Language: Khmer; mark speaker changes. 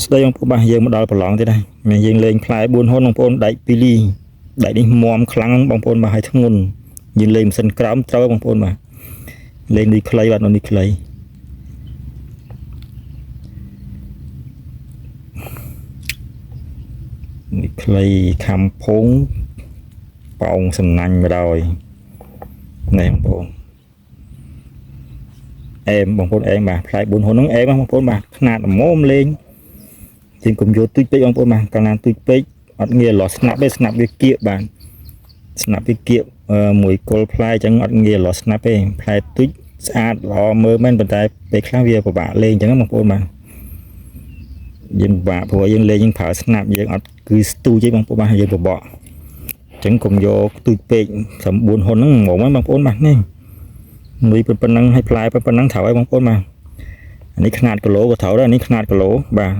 Speaker 1: ស្ដីបងប្អូនបាទយើងមកដល់ប្រឡងទៀតហើយមានយើងលេងផ្លែ4ហ៊ុនបងប្អូនដៃ2លីដៃនេះមមខ្លាំងបងប្អូនបាទឲ្យធ្ងន់យើងលេងម៉ាស៊ីនក្រោមត្រូវបងប្អូនបាទលេងនេះខ្លីបាទនេះខ្លីនេះខ្លីខំភងប៉ោងសំណាញ់មកដល់នេះបងប្អូនអែមបងប្អូនអែមបាទផ្លែ4ហ៊ុនហ្នឹងអែមបងប្អូនបាទຂະຫນាតល្មមលេងជាងកុំយកទូចពេកបងប្អូនបាទកាលណាទូចពេកអត់ងាយលាស់ស្នាប់ទេស្នាប់វាគៀកបាទស្នាប់វាគៀកមួយគល់ផ្លែអញ្ចឹងអត់ងាយលាស់ស្នាប់ទេផ្លែទូចស្អាតល្អមើលមែនប៉ុន្តែពេលខ្លះវាពិបាកលេងអញ្ចឹងបងប្អូនបាទយើងពិបាកព្រោះយើងលេងយើងប្រើស្នាប់យើងអត់គឺស្ទូចទេបងប្អូនបាទយើងពិបាកអញ្ចឹងកុំយកទូចពេកត្រឹម4ហ៊ុនហ្នឹងហ្មងបងប្អូនបាទនេះមួយប៉ុណ្ណឹងឲ្យផ្លែប៉ុណ្ណឹងត្រូវហើយបងប្អូនបាទអានេះຂະຫນាតគីឡូក៏ត្រូវដែរនេះຂະຫນាតគីឡូបាទ